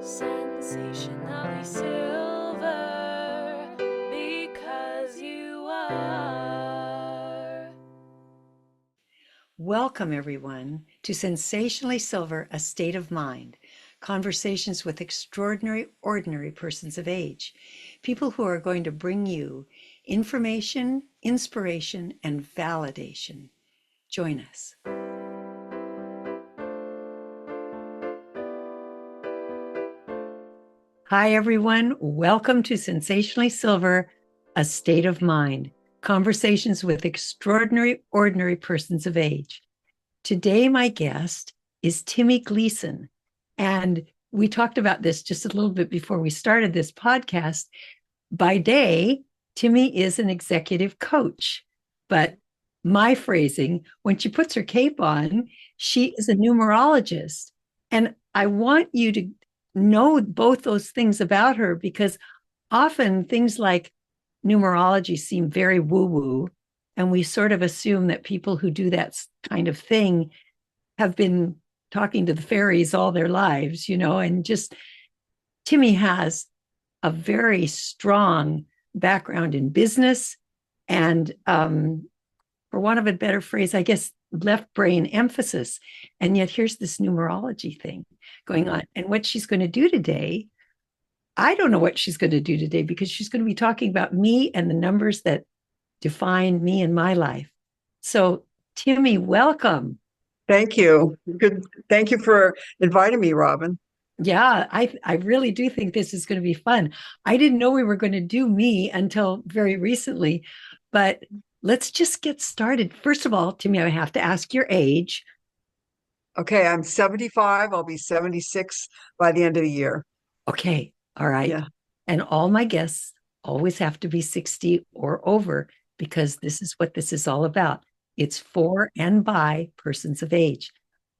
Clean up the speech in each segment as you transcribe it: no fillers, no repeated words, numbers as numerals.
Sensationally silver, because you are. Welcome, everyone, to Sensationally Silver, A State of Mind, conversations with extraordinary, ordinary persons of age, people who are going to bring you information, inspiration, and validation. Join us. Hi, everyone. Welcome to Sensationally Silver, A State of Mind, conversations with extraordinary, ordinary persons of age. Today, my guest is Timi Gleason. And we talked about this just a little bit before we started this podcast. By day, Timi is an executive coach. But my phrasing, when she puts her cape on, she is a numerologist. And I want you to know both those things about her, because often things like numerology seem very woo-woo, and we sort of assume that people who do that kind of thing have been talking to the fairies all their lives, and just Timi has a very strong background in business and, for want of a better phrase, I guess, left brain emphasis. And yet here's this numerology thing going on. And what she's going to do today, I don't know what she's going to do today, because she's going to be talking about me and the numbers that define me in my life. So, Timi, welcome. Thank you. Good. Thank you for inviting me, Robin. Yeah, I really do think this is going to be fun. I didn't know we were going to do me until very recently, but let's just get started. First of all, Timi, I have to ask your age. Okay, I'm 75. I'll be 76 by the end of the year. Okay, all right. Yeah. And all my guests always have to be 60 or over, because this is what this is all about. It's for and by persons of age.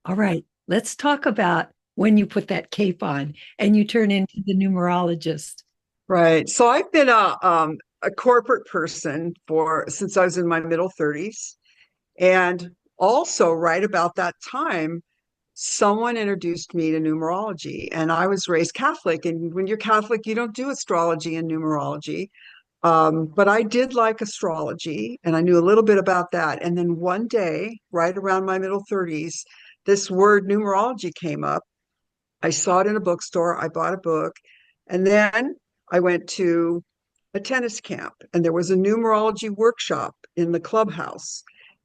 All right, let's talk about when you put that cape on and you turn into the numerologist. Right. So I've been a corporate person since I was in my middle 30s. And also right about that time, someone introduced me to numerology. And I was raised Catholic. And when you're Catholic, you don't do astrology and numerology. But I did like astrology, and I knew a little bit about that. And then one day, right around my middle 30s, this word numerology came up. I saw it in a bookstore. I bought a book. And then I went to a tennis camp, and there was a numerology workshop in the clubhouse.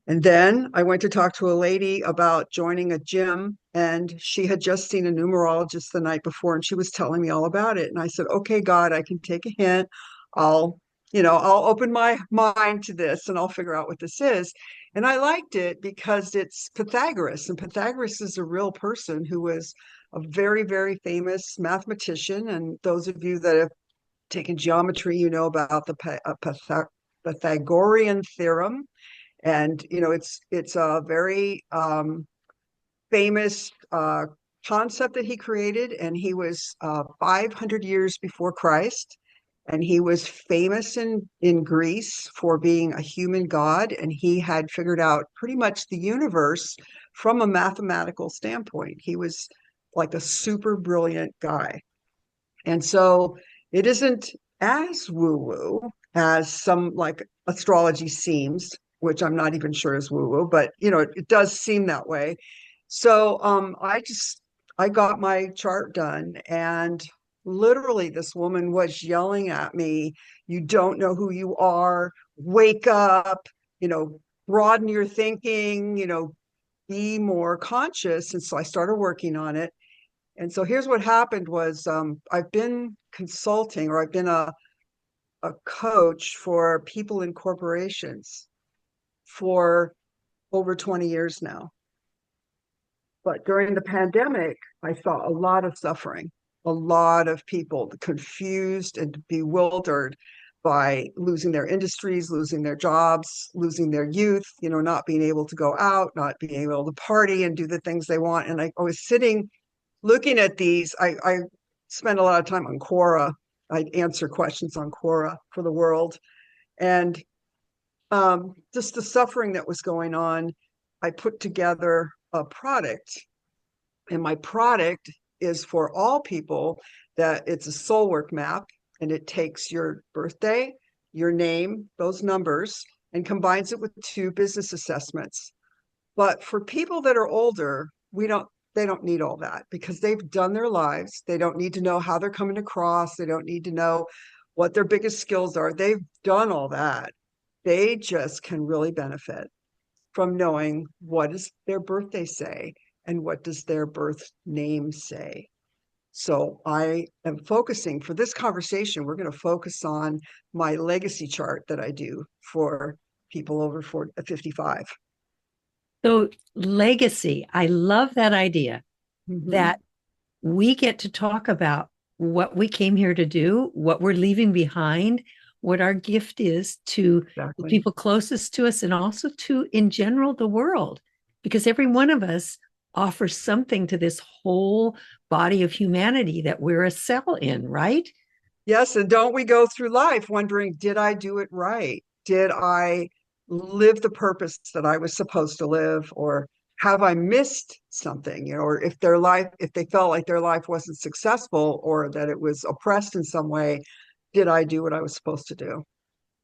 And then I went to talk to a lady about joining a gym, and she had just seen a numerologist the night before, and she was telling me all about it. And I said, okay, God, I can take a hint. I'll, I'll open my mind to this and I'll figure out what this is. And I liked it because it's Pythagoras, and Pythagoras is a real person who was a very, very famous mathematician. And those of you that have taken geometry, you know about the Pythagorean theorem. And, it's a very famous concept that he created. And he was 500 years before Christ. And he was famous in Greece for being a human god. And he had figured out pretty much the universe from a mathematical standpoint. He was like a super brilliant guy. And so it isn't as woo-woo as some like astrology seems, which I'm not even sure is woo-woo, but it does seem that way. So I got my chart done, and literally this woman was yelling at me, you don't know who you are, wake up, broaden your thinking, be more conscious. And so I started working on it. And so here's what happened was I've been consulting, or I've been a coach for people in corporations for over 20 years now. But during the pandemic, I saw a lot of suffering, a lot of people confused and bewildered by losing their industries, losing their jobs, losing their youth, not being able to go out, not being able to party and do the things they want. And I was sitting looking at these. I spend a lot of time on Quora. I answer questions on Quora for the world. And just the suffering that was going on, I put together a product. And my product is for all people that it's a soul work map, and it takes your birthday, your name, those numbers, and combines it with 2 business assessments. But for people that are older, they don't need all that because they've done their lives. They don't need to know how they're coming across. They don't need to know what their biggest skills are. They've done all that. They just can really benefit from knowing what does their birthday say and what does their birth name say. So I am focusing for this conversation, we're going to focus on my legacy chart that I do for people over 55. So, legacy, I love that idea Mhm. that we get to talk about what we came here to do, what we're leaving behind, what our gift is to the Exactly. people closest to us, and also to, in general, the world, because every one of us offers something to this whole body of humanity that we're a cell in, right? Yes, and don't we go through life wondering, did I do it right? Did I live the purpose that I was supposed to live? Or have I missed something? You know, or if they felt like their life wasn't successful or that it was oppressed in some way, did I do what I was supposed to do?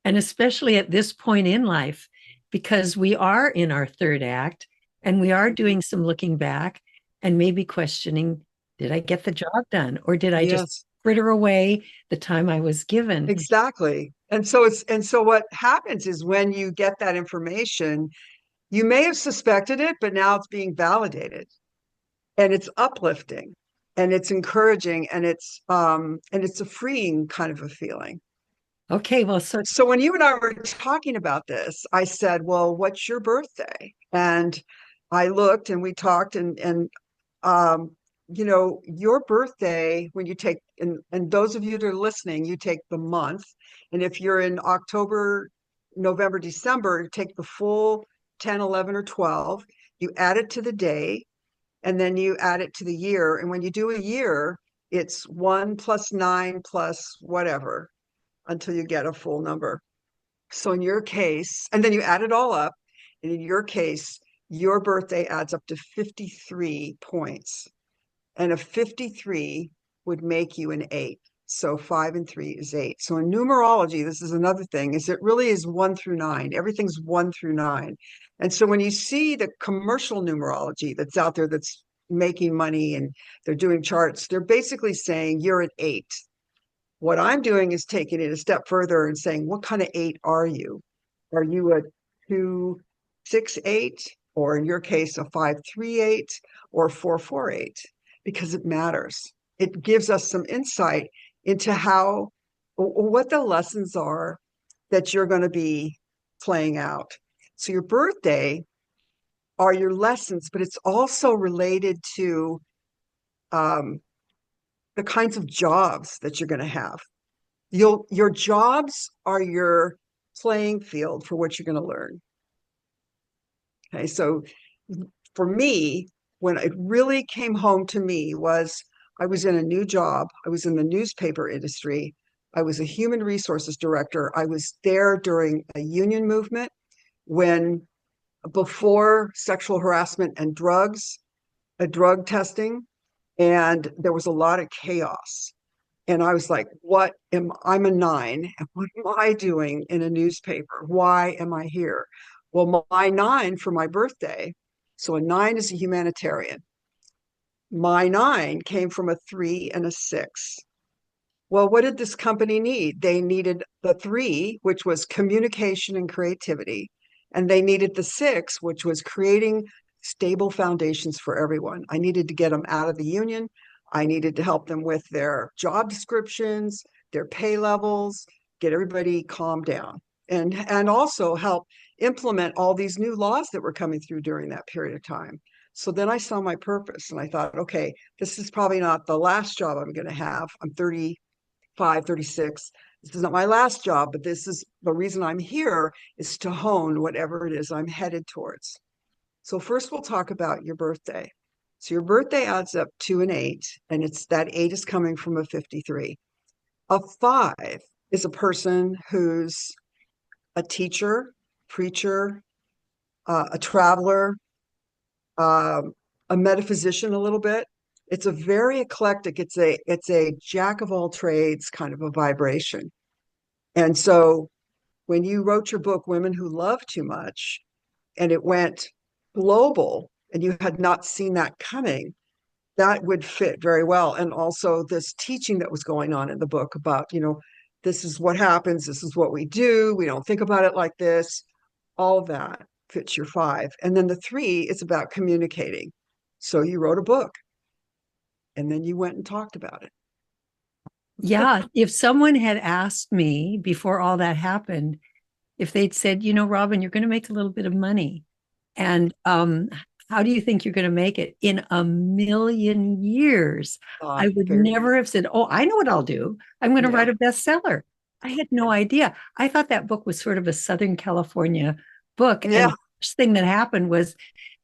And especially at this point in life, because we are in our third act and we are doing some looking back and maybe questioning, did I get the job done? Or did I just Yes, fritter away the time I was given? exactly. And so what happens is when you get that information, you may have suspected it, but now it's being validated. And it's uplifting and it's encouraging and it's a freeing kind of a feeling. Okay, well, so So when you and I were talking about this, I said, well, what's your birthday? And I looked and we talked and you know, your birthday, when you take, and those of you that are listening, you take the month. And if you're in October, November, December, you take the full 10, 11, or 12, you add it to the day, and then you add it to the year. And when you do a year, it's 1 plus 9 plus whatever until you get a full number. So in your case, and then you add it all up. And in your case, your birthday adds up to 53 points. And a 53 would make you an 8. So 5 and 3 is 8. So in numerology, this is another thing, is it really is 1 through 9. Everything's 1 through 9. And so when you see the commercial numerology that's out there that's making money and they're doing charts, they're basically saying you're an 8. What I'm doing is taking it a step further and saying, what kind of 8 are you? Are you a 2, 6, 8, or in your case, a 5, 3, 8, or 4, 4, 8? Because it matters. It gives us some insight into what the lessons are that you're going to be playing out. So your birthday are your lessons, but it's also related to um, the kinds of jobs that you're going to have. Your jobs are your playing field for what you're going to learn. Okay, so for me, when it really came home to me was I was in a new job. I was in the newspaper industry. I was a human resources director. I was there during a union movement when before sexual harassment and a drug testing, and there was a lot of chaos. And I was like, I'm a 9. And what am I doing in a newspaper? Why am I here? Well, my 9 for my birthday. So a 9 is a humanitarian. My 9 came from a 3 and a 6. Well, what did this company need? They needed the 3, which was communication and creativity. And they needed the 6, which was creating stable foundations for everyone. I needed to get them out of the union. I needed to help them with their job descriptions, their pay levels, get everybody calmed down, and also help implement all these new laws that were coming through during that period of time. So then I saw my purpose and I thought, okay, this is probably not the last job I'm going to have. I'm 35, 36. This is not my last job, but this is the reason I'm here is to hone whatever it is I'm headed towards. So first we'll talk about your birthday. So your birthday adds up to an 8, and it's that 8 is coming from a 53. A 5 is a person who's a teacher, preacher, a traveler, um, a metaphysician a little bit. It's a very eclectic. It's a jack of all trades kind of a vibration. And so when you wrote your book, Women Who Love Too Much, and it went global, and you had not seen that coming, that would fit very well. And also this teaching that was going on in the book about, this is what happens, this is what we do, we don't think about it like this. All of that fits your 5. And then the 3 is about communicating. So you wrote a book and then you went and talked about it. Yeah. If someone had asked me before all that happened, if they'd said, Robin, you're going to make a little bit of money. And how do you think you're going to make it? In a million years, I would never have said, oh, I know what I'll do. I'm going to write a bestseller. I had no idea. I thought that book was sort of a Southern California book. Yeah. And the first thing that happened was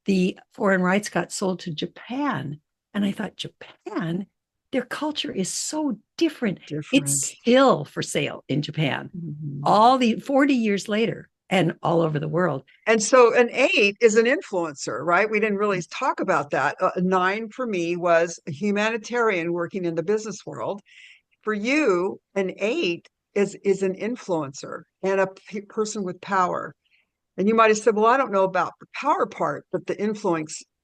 the foreign rights got sold to Japan. And I thought, Japan, their culture is so different. It's still for sale in Japan, all the 40 years later and all over the world. And so an 8 is an influencer, right? We didn't really talk about that. A 9 for me was a humanitarian working in the business world. For you, an 8 is an influencer and a person with power. And you might have said, well, I don't know about the power part, but the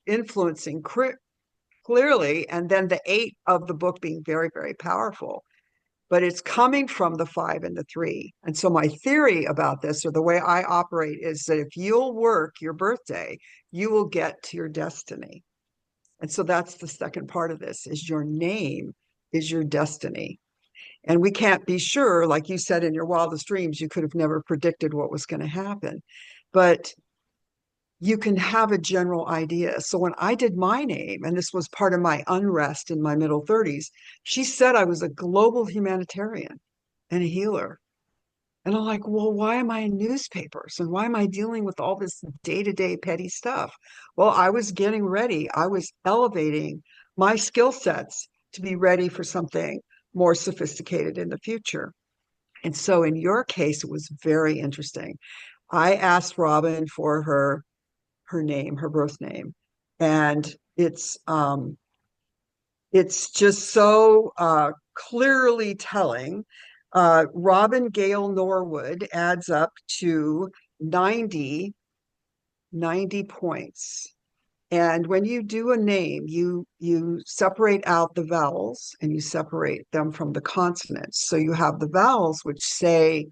influencing clearly, and then the 8 of the book being very, very powerful. But it's coming from the 5 and the 3. And so my theory about this, or the way I operate, is that if you'll work your birthday, you will get to your destiny. And so that's the second part of this, is your name is your destiny. And we can't be sure, like you said, in your wildest dreams, you could have never predicted what was going to happen. But you can have a general idea. So when I did my name, and this was part of my unrest in my middle 30s, she said I was a global humanitarian and a healer. And I'm like, well, why am I in newspapers? And why am I dealing with all this day-to-day petty stuff? Well, I was getting ready. I was elevating my skill sets to be ready for something more sophisticated in the future. And so in your case, it was very interesting. I asked Robin for her name, her birth name. And it's just so clearly telling. Robin Gale Norwood adds up to 90 points. And when you do a name, you separate out the vowels and you separate them from the consonants. So you have the vowels, which say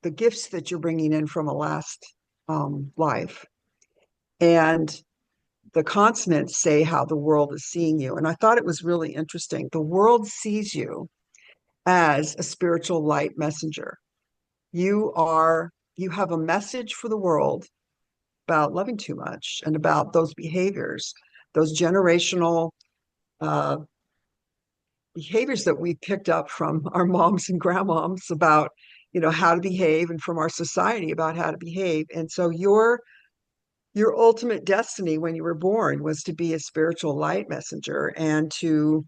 the gifts that you're bringing in from a last life. And the consonants say how the world is seeing you. And I thought it was really interesting. The world sees you as a spiritual light messenger. You have a message for the world about loving too much and about those behaviors, those generational behaviors that we picked up from our moms and grandmoms about, how to behave, and from our society about how to behave. And so your ultimate destiny when you were born was to be a spiritual light messenger and to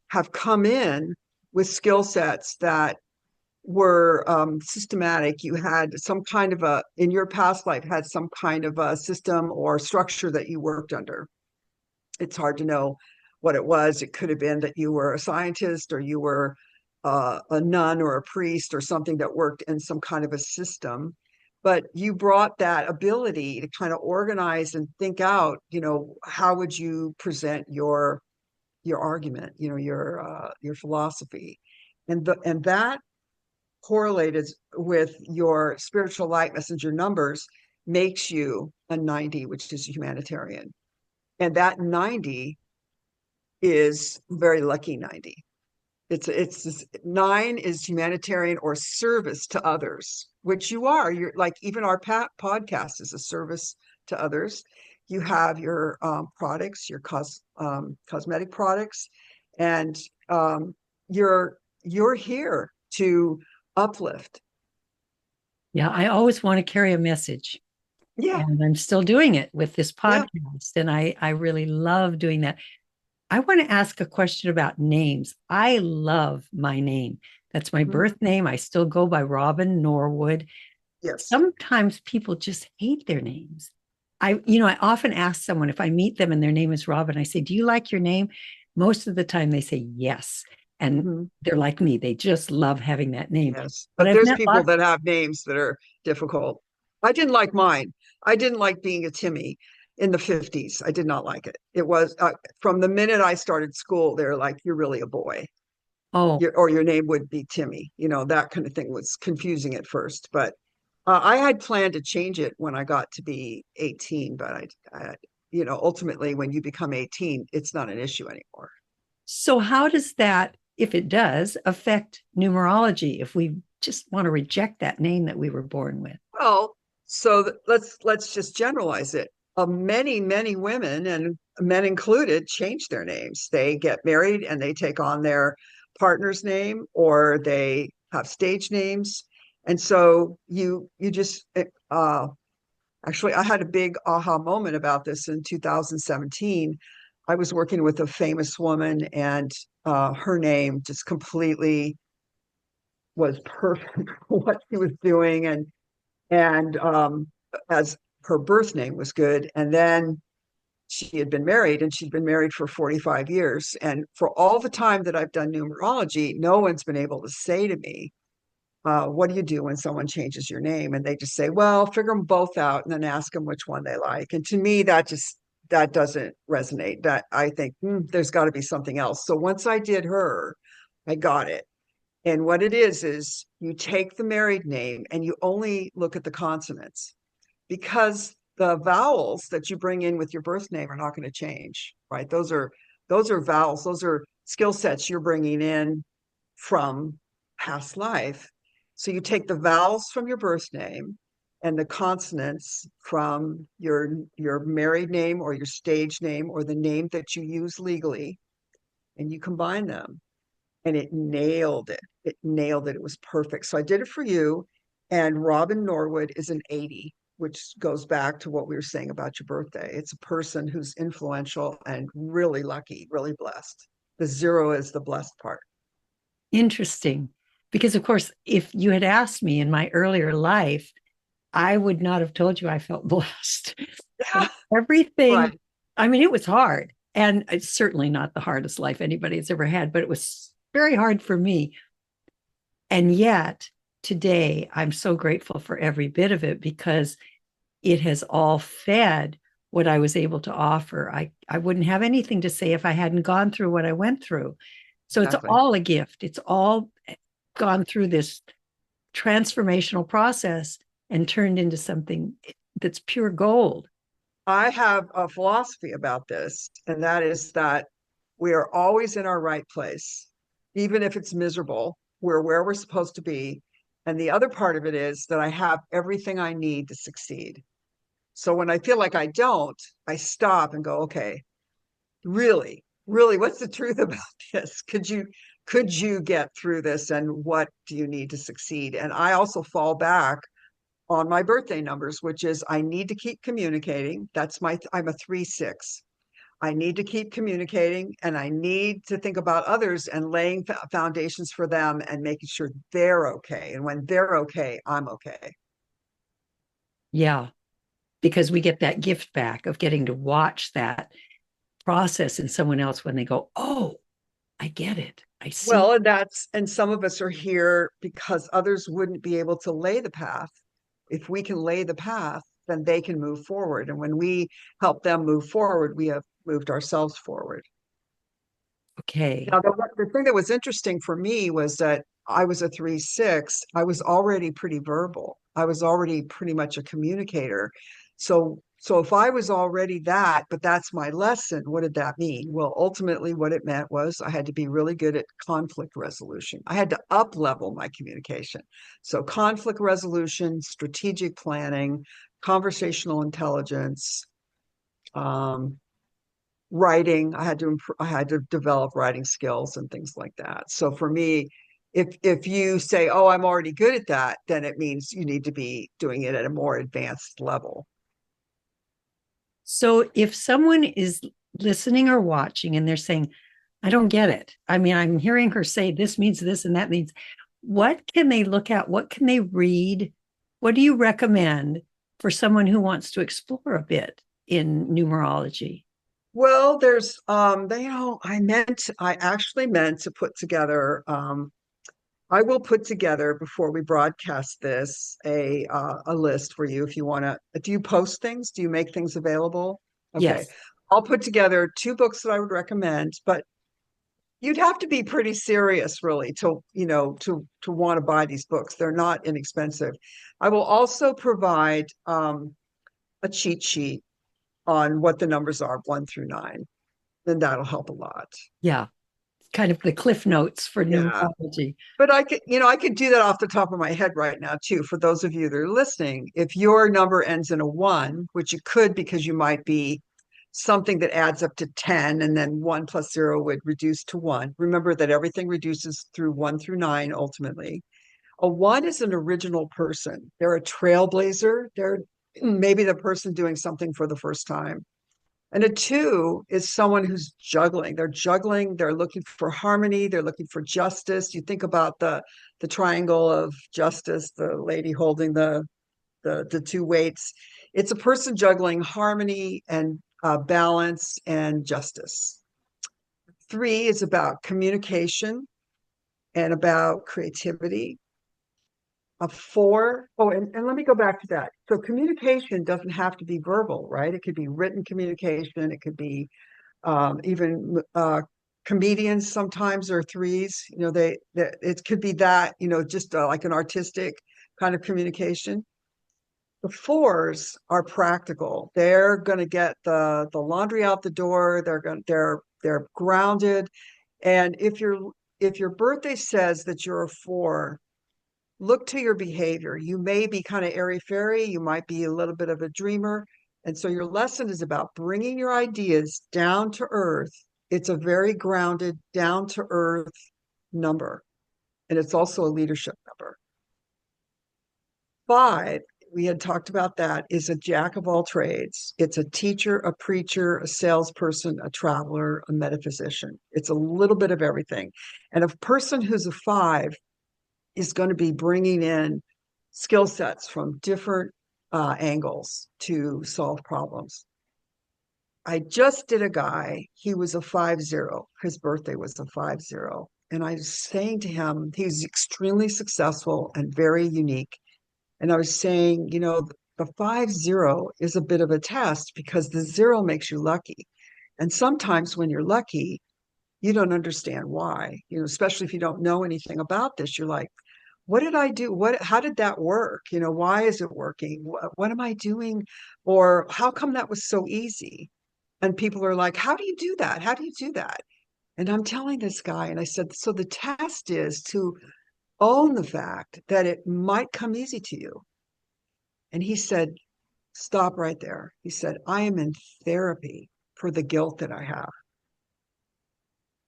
have come in with skill sets that were systematic. You had some kind of in your past life, had some kind of a system or structure that you worked under. It's hard to know what it was. It could have been that you were a scientist, or you were a nun or a priest or something that worked in some kind of a system. But you brought that ability to kind of organize and think out, how would you present your argument, your philosophy, and that correlated with your spiritual light messenger numbers makes you a 90, which is humanitarian. And that 90 is very lucky 90. It's 9 is humanitarian or service to others, which you are. You're like, even our podcast is a service to others. You have your products, your cosmetic products, and you're here to uplift. Yeah, I always want to carry a message. Yeah. And I'm still doing it with this podcast. Yeah. And I really love doing that. I want to ask a question about names. I love my name. That's my birth name. I still go by Robin Norwood. Yes. Sometimes people just hate their names. I often ask someone if I meet them and their name is Robin, I say, do you like your name? Most of the time they say yes. And Mhm. they're like me. They just love having that name. Yes. But But I've there's met people lots. that have names that are difficult. I didn't like mine. I didn't like being a Timmy in the 50s. I did not like it. It was from the minute I started school, they're like, you're really a boy. Oh, Or your name would be Timmy. That kind of thing was confusing at first. But I had planned to change it when I got to be 18. But ultimately, when you become 18, it's not an issue anymore. so how does that, if it does, affect numerology if we just want to reject that name that we were born with? Well, so let's just generalize it. Many women and men included change their names. They get married and they take on their partner's name, or they have stage names. And so you just actually, I had a big aha moment about this in 2017. I was working with a famous woman, and her name just completely was perfect for what she was doing, and as her birth name was good. And then she had been married, and she'd been married for 45 years. And for all the time that I've done numerology, no one's been able to say to me, what do you do when someone changes your name? And they just say, well, figure them both out and then ask them which one they like. And to me, that doesn't resonate. That I think there's got to be something else. So once I did her, I got it. And what it is you take the married name and you only look at the consonants, because the vowels that you bring in with your birth name are not going to change, right? Those are vowels. Those are skill sets you're bringing in from past life. So you take the vowels from your birth name and the consonants from your married name or your stage name or the name that you use legally, and you combine them, and it nailed it. It nailed it. It was perfect. So I did it for you. And Robin Norwood is an 80, which goes back to what we were saying about your birthday. It's a person who's influential and really lucky, really blessed. The zero is the blessed part. Interesting. Because, of course, if you had asked me in my earlier life, I would not have told you I felt blessed. Yeah, Everything, right. I mean, it was hard. And it's certainly not the hardest life anybody has ever had, but it was very hard for me. And yet, today, I'm so grateful for every bit of it because it has all fed what I was able to offer. I wouldn't have anything to say if I hadn't gone through what I went through. So it's Exactly. all a gift. It's all gone through this transformational process and turned into something that's pure gold. I have a philosophy about this, and that is that we are always in our right place, even if it's miserable. We're where we're supposed to be. And the other part of it is that I have everything I need to succeed. So when I feel like I don't, I stop and go, okay, really, what's the truth about this? Could you get through this, and what do you need to succeed? And I also fall back on my birthday numbers, which is I need to keep communicating. I'm a 3-6. I need to keep communicating, and I need to think about others and laying foundations for them and making sure they're okay. And when they're okay, I'm okay. Yeah, because we get that gift back of getting to watch that process in someone else when they go, oh, I get it. I see. Well, and some of us are here because others wouldn't be able to lay the path. If we can lay the path, then they can move forward. And when we help them move forward, we have moved ourselves forward. Okay. Now, the thing that was interesting for me was that I was a 3-6. I was already pretty verbal. I was already pretty much a communicator. So if I was already that, but that's my lesson, what did that mean? Well, ultimately, what it meant was I had to be really good at conflict resolution. I had to up level my communication. So conflict resolution, strategic planning, conversational intelligence, um, writing. I had to develop writing skills and things like that. So for me, if you say, oh, I'm already good at that, then it means you need to be doing it at a more advanced level. So if someone is listening or watching and they're saying, I don't get it. I mean, I'm hearing her say this means this and that means, what can they look at? What can they read? What do you recommend for someone who wants to explore a bit in numerology? Well, there's I actually meant to put together I will put together before we broadcast this a list for you if you want to. Do you post things? Do you make things available? Okay. Yes. I'll put together 2 books that I would recommend, but you'd have to be pretty serious really to want to buy these books. They're not inexpensive. I will also provide a cheat sheet on what the numbers are 1 through 9. Then that'll help a lot. Yeah. Kind of the cliff notes for Yeah. numerology. But I could do that off the top of my head right now too. For those of you that are listening, if your number ends in a 1, which it could because you might be something that adds up to 10, and then 1 plus 0 would reduce to 1. Remember that everything reduces through 1 through 9 ultimately. A 1 is an original person. They're a trailblazer. They're maybe the person doing something for the first time. And a 2 is someone who's juggling. They're juggling. They're looking for harmony. They're looking for justice. You think about the triangle of justice, the lady holding the 2 weights. It's a person juggling harmony and balance and justice. 3 is about communication and about creativity. A 4, oh, and let me go back to that. So communication doesn't have to be verbal, right? It could be written communication. It could be even comedians sometimes are 3s. It could be that, just like an artistic kind of communication. The 4s are practical. They're going to get the laundry out the door. They're grounded. And if your birthday says that you're a 4, look to your behavior. You may be kind of airy-fairy. You might be a little bit of a dreamer. And so your lesson is about bringing your ideas down to earth. It's a very grounded, down to earth number. And it's also a leadership number. 5, we had talked about that, is a jack of all trades. It's a teacher, a preacher, a salesperson, a traveler, a metaphysician. It's a little bit of everything. And a person who's a 5 is going to be bringing in skill sets from different angles to solve problems. I just did a guy, he was a 5-0. His birthday was a 5-0. And I was saying to him, he was extremely successful and very unique. And I was saying, the 5-0 is a bit of a test because the 0 makes you lucky. And sometimes when you're lucky, you don't understand why, especially if you don't know anything about this. You're like, what did I do? How did that work? Why is it working? What am I doing? Or how come that was so easy? And people are like, how do you do that? How do you do that? And I'm telling this guy, and I said, so the test is to own the fact that it might come easy to you. And he said, stop right there. He said, I am in therapy for the guilt that I have.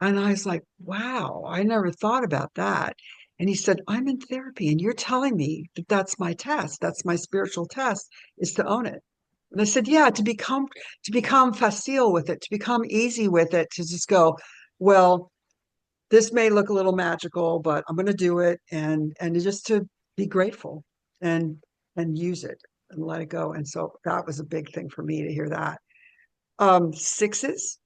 And I was like, wow, I never thought about that. And he said, I'm in therapy, and you're telling me that that's my test. That's my spiritual test, is to own it. And I said, yeah, to become facile with it, to become easy with it, to just go, well, this may look a little magical, but I'm going to do it, and just to be grateful and use it and let it go. And so that was a big thing for me to hear that. 6s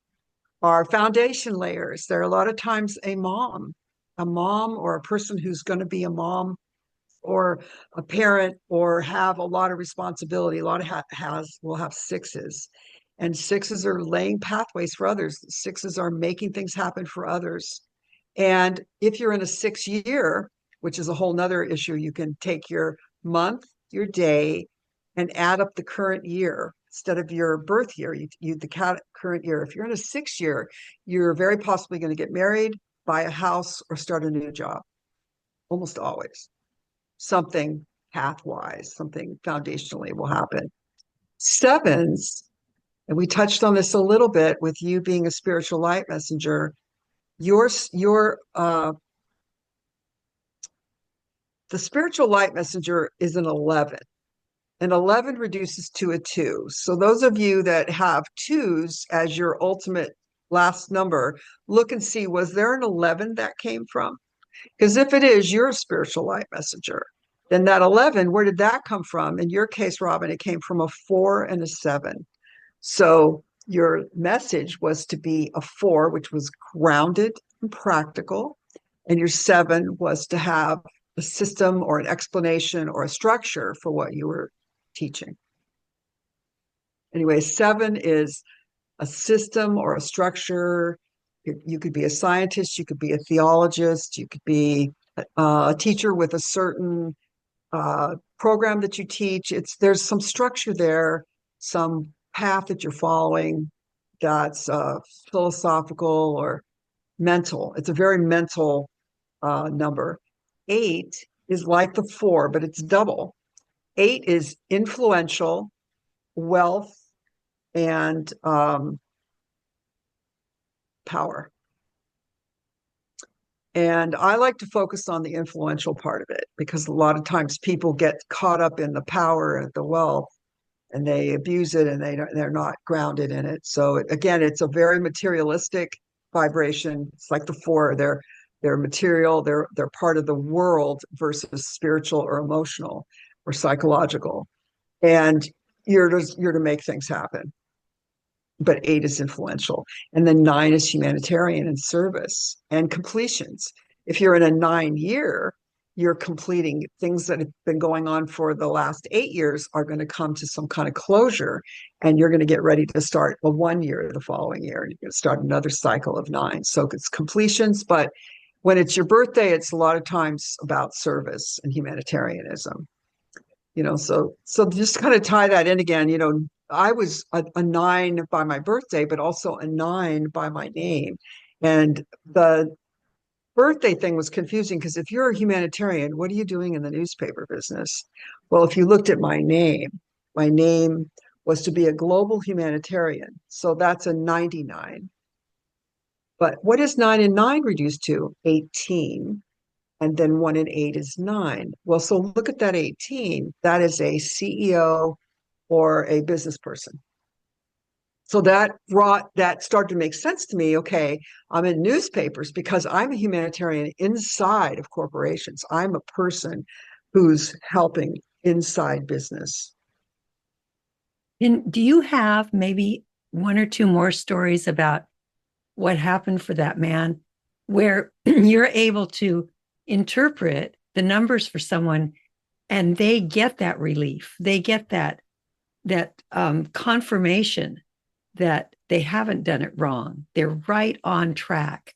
are foundation layers. They're a lot of times a mom or a person who's going to be a mom or a parent or have a lot of responsibility. A lot of will have 6s. And 6s are laying pathways for others. 6s are making things happen for others. And if you're in a 6 year, which is a whole nother issue, you can take your month, your day, and add up the current year instead of your birth year, the current year. If you're in a 6 year, you're very possibly going to get married, buy a house, or start a new job. Almost always. Something path-wise, something foundationally will happen. 7s, and we touched on this a little bit with you being a spiritual light messenger, the spiritual light messenger is an 11. An 11 reduces to a 2. So those of you that have 2s as your ultimate last number, look and see, was there an 11 that came from? Because if it is, you're a spiritual light messenger. Then that 11, where did that come from? In your case, Robin, it came from a 4 and a 7. So your message was to be a 4, which was grounded and practical, and your 7 was to have a system or an explanation or a structure for what you were teaching. Anyway, 7 is a system or a structure. You could be a scientist, you could be a theologist, you could be a teacher with a certain program that you teach. There's some structure there, some path that you're following that's philosophical or mental. It's a very mental number. 8 is like the 4, but it's double. 8 is influential, wealth, and power. And I like to focus on the influential part of it because a lot of times people get caught up in the power and the wealth and they abuse it and they're not grounded in it. So again, it's a very materialistic vibration. It's like the 4. They're material, they're part of the world versus spiritual or emotional or psychological. And you're to make things happen. But 8 is influential. And then 9 is humanitarian and service and completions. If you're in a 9-year, you're completing things that have been going on for the last 8 years are going to come to some kind of closure. And you're going to get ready to start a 1 year the following year. And you're going to start another cycle of 9. So it's completions. But when it's your birthday, it's a lot of times about service and humanitarianism. So just kind of tie that in again. I was a 9 by my birthday, but also a 9 by my name. And the birthday thing was confusing because if you're a humanitarian, what are you doing in the newspaper business? Well, if you looked at my name was to be a global humanitarian. So that's a 99. But what is 9 and 9 reduced to? 18. And then 1 and 8 is 9. Well, so look at that 18. That is a CEO or a business person. So that started to make sense to me. Okay, I'm in newspapers because I'm a humanitarian inside of corporations. I'm a person who's helping inside business. And do you have maybe one or two more stories about what happened for that man where you're able to interpret the numbers for someone and they get that relief? They get that confirmation that they haven't done it wrong. They're right on track.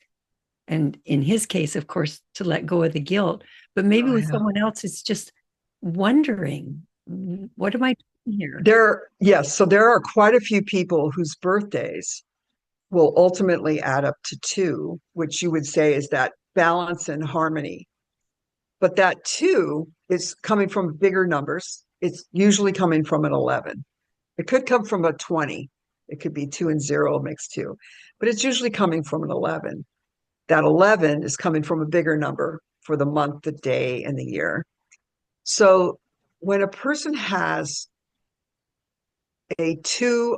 And in his case, of course, to let go of the guilt. But maybe with someone else, it's just wondering, what am I doing here? Yes. So there are quite a few people whose birthdays will ultimately add up to 2, which you would say is that balance and harmony. But that 2 is coming from bigger numbers. It's usually coming from an 11. It could come from a 20. It could be 2 and 0 makes 2, but it's usually coming from an 11. That 11 is coming from a bigger number for the month, the day, and the year. So when a person has a 2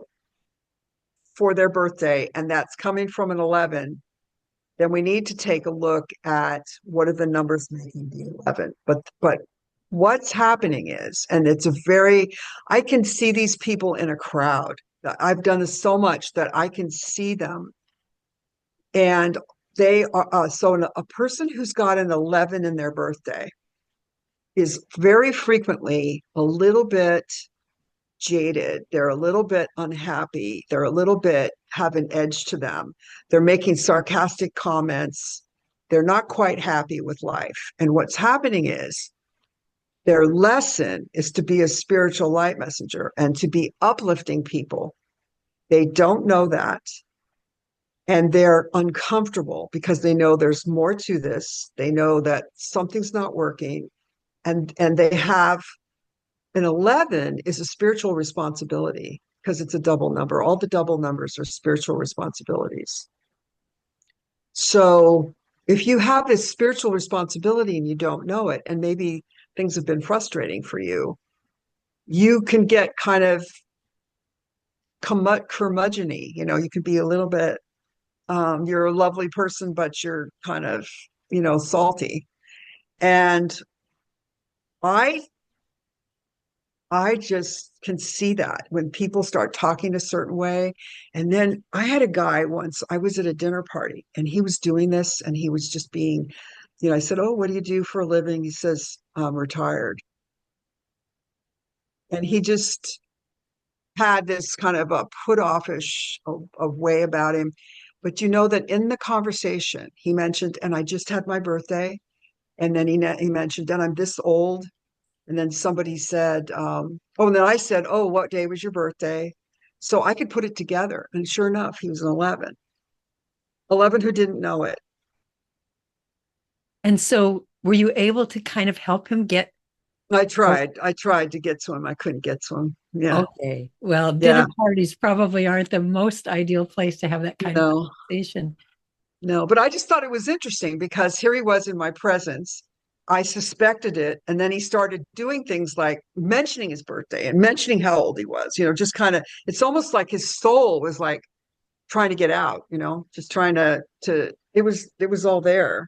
for their birthday and that's coming from an 11, then we need to take a look at what are the numbers making the 11. But what's happening is, and I can see these people in a crowd. I've done this so much that I can see them. And they are, a person who's got an 11 in their birthday is very frequently a little bit jaded. They're a little bit unhappy. They're a little bit have an edge to them. They're making sarcastic comments. They're not quite happy with life. And what's happening is their lesson is to be a spiritual light messenger and to be uplifting people. They don't know that. And they're uncomfortable because they know there's more to this. They know that something's not working. And they have an 11 is a spiritual responsibility because it's a double number. All the double numbers are spiritual responsibilities. So if you have this spiritual responsibility and you don't know it, and maybe things have been frustrating for you, you can get kind of curmudgeon-y. You can be a little bit, you're a lovely person, but you're kind of, salty. And I I just can see that when people start talking a certain way. And then I had a guy once, I was at a dinner party and he was doing this and he was just being, I said, "Oh, what do you do for a living?" He says, "I'm retired." And he just had this kind of a put offish of way about him. But you know that in the conversation, he mentioned, "And I just had my birthday." And then he mentioned, "And I'm this old." And then somebody said, "Oh," and then I said, "Oh, what day was your birthday?" So I could put it together. And sure enough, he was an 11, 11 who didn't know it. And so were you able to kind of help him get? I tried to get to him. I couldn't get to him. Yeah. Okay. Well, dinner Yeah. parties probably aren't the most ideal place to have that kind of No, conversation. no. But I just thought it was interesting because here he was in my presence. I suspected it. And then he started doing things like mentioning his birthday and mentioning how old he was, just kind of, it's almost like his soul was like trying to get out, just trying to it was all there.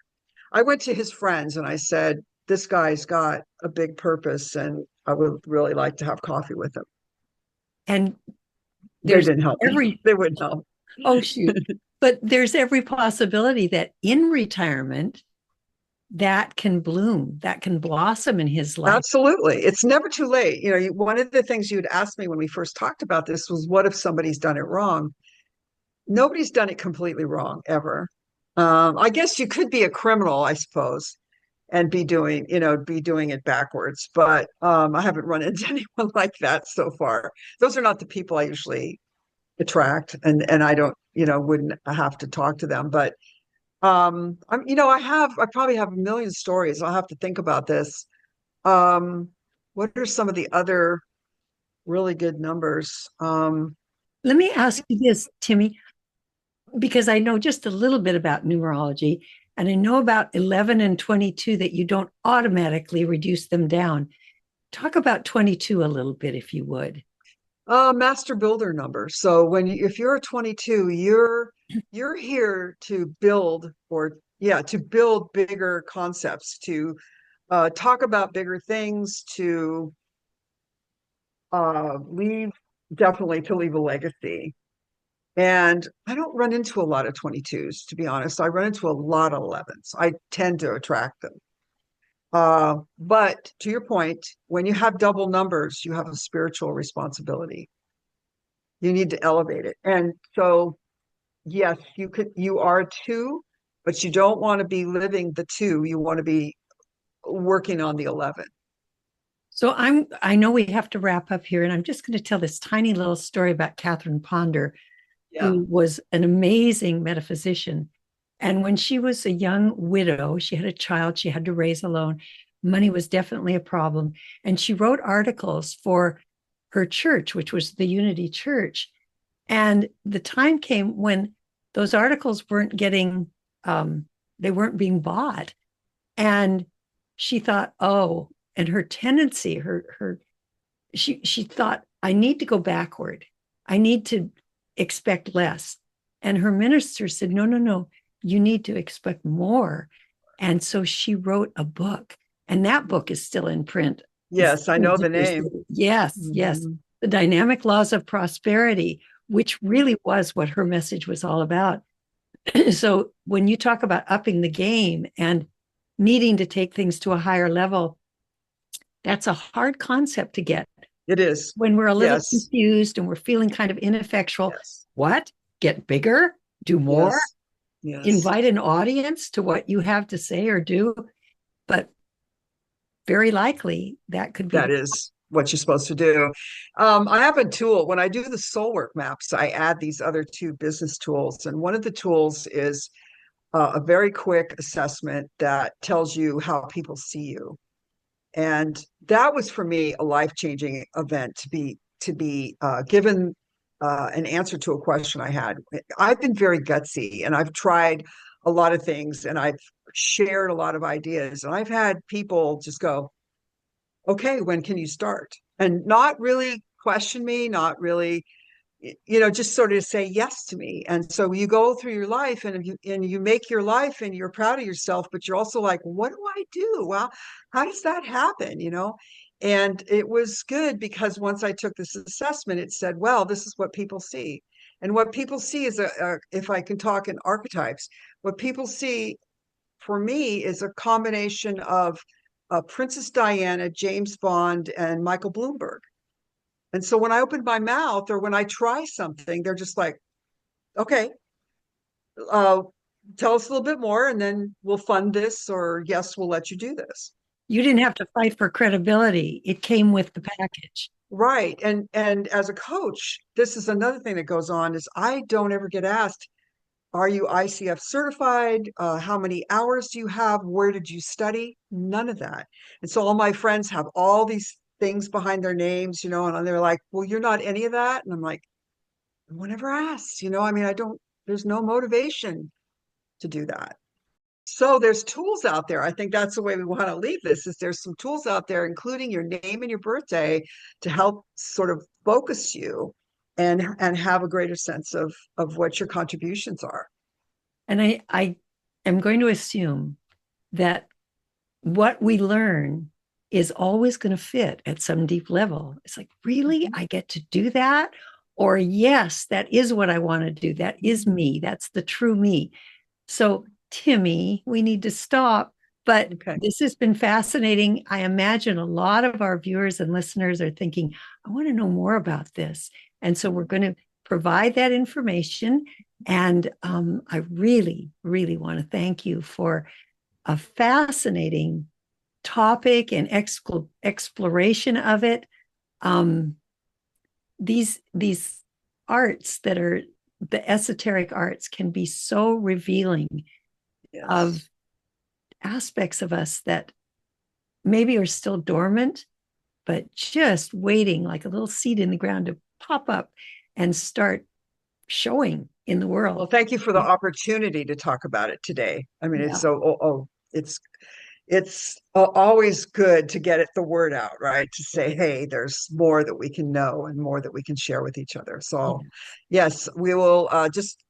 I went to his friends and I said, "This guy's got a big purpose and I would really like to have coffee with him." And They there's didn't help me. every, They wouldn't help. oh, shoot. But there's every possibility that in retirement, that can bloom, that can blossom in his life. Absolutely. It's never too late. One of the things you'd asked me when we first talked about this was, what if somebody's done it wrong? Nobody's done it completely wrong ever. I guess you could be a criminal, I suppose, and be doing it backwards. But I haven't run into anyone like that so far. Those are not the people I usually attract, and I don't, wouldn't have to talk to them. But I probably have a million stories. I'll have to think about this. Um, what are some of the other really good numbers? Let me ask you this, Timmy, because I know just a little bit about numerology, and I know about 11 and 22 that you don't automatically reduce them down. Talk about 22 a little bit, if you would. Master builder number. So if you're a 22, you're here to build, or yeah, to build bigger concepts, to talk about bigger things, to leave definitely to leave a legacy. And I don't run into a lot of 22s, to be honest. I run into a lot of 11s. I tend to attract them. But to your point, when you have double numbers, you have a spiritual responsibility. You need to elevate it. And so, yes, you are a two, but you don't want to be living the two. You want to be working on the 11. So I know we have to wrap up here, and I'm just going to tell this tiny little story about Catherine Ponder, Yeah. who was an amazing metaphysician. And when she was a young widow, she had a child she had to raise alone. Money was definitely a problem. And she wrote articles for her church, which was the Unity Church. And the time came when those articles weren't getting, they weren't being bought. And she thought, oh, and her tendency, she thought, I need to go backward. I need to expect less. And her minister said, no, no, no, you need to expect more. And so she wrote a book, and that book is still in print. Yes, I know the name. Yes, yes. Mhm. The Dynamic Laws of Prosperity, which really was what her message was all about. So when you talk about upping the game and needing to take things to a higher level, that's a hard concept to get. It is. When we're a little Yes. confused and we're feeling kind of ineffectual, Yes. what? Get bigger? Do more? Yes. Yes. Invite an audience to what you have to say or do? But very likely that could be That is what you're supposed to do. I have a tool. When I do the soul work maps, I add these other two business tools. And one of the tools is a very quick assessment that tells you how people see you. And that was for me a life-changing event to be given an answer to a question I had. I've been very gutsy and I've tried a lot of things and I've shared a lot of ideas. And I've had people just go, "Okay, when can you start?" And not really question me, not really. just sort of say yes to me. And so you go through your life and you make your life and you're proud of yourself, but you're also like, what do I do? Well, how does that happen? And it was good because once I took this assessment, it said, well, this is what people see. And what people see is if I can talk in archetypes, what people see for me is a combination of Princess Diana, James Bond, and Michael Bloomberg. And so when I open my mouth or when I try something, they're just like, okay, uh, tell us a little bit more and then we'll fund this, or yes, we'll let you do this. You didn't have to fight for credibility. It came with the package. Right. And as a coach, this is another thing that goes on is I don't ever get asked, are you ICF certified? How many hours do you have? Where did you study? None of that. And so all my friends have all these things behind their names, and they're like, well, you're not any of that. And I'm like, no one ever asks, I mean, there's no motivation to do that. So there's tools out there. I think that's the way we want to leave this is there's some tools out there, including your name and your birthday, to help sort of focus you and have a greater sense of what your contributions are. And I am going to assume that what we learn is always going to fit at some deep level. It's like, really? I get to do that? Or yes, that is what I want to do. That is me. That's the true me. So, Timi, we need to stop. But Okay. this has been fascinating. I imagine a lot of our viewers and listeners are thinking, I want to know more about this. And so we're going to provide that information. And I really, really want to thank you for a fascinating topic and exploration of it. These arts that are the esoteric arts can be so revealing Yes. of aspects of us that maybe are still dormant, but just waiting like a little seed in the ground to pop up and start showing in the world. Well, thank you for the opportunity to talk about it today. I mean, it's so, it's always good to get the word out, right? To say, hey, there's more that we can know and more that we can share with each other. So, yes, we will just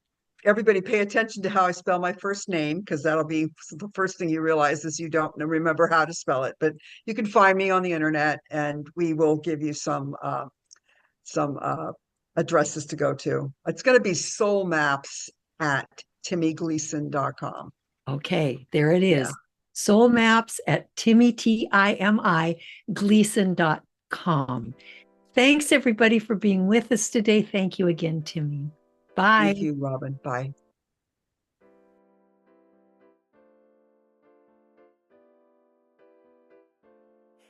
everybody pay attention to how I spell my first name, because that'll be the first thing you realize is you don't remember how to spell it. But you can find me on the internet, and we will give you some addresses to go to. It's going to be soul maps at timigleason.com. Okay, there it is. Yeah. Soul maps at Timi, Timi, Gleason.com. Thanks everybody for being with us today. Thank you again, Timi. Bye. Thank you, Robin. Bye.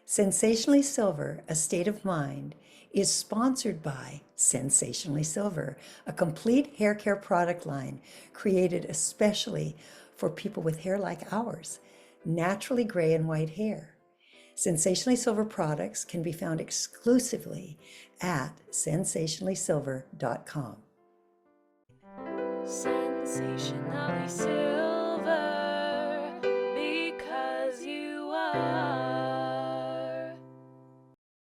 Sensationally Silver, A State of Mind, is sponsored by Sensationally Silver, a complete hair care product line created especially for people with hair like ours, naturally gray and white hair. Sensationally Silver products can be found exclusively at sensationallysilver.com. Sensationally silver, because you are.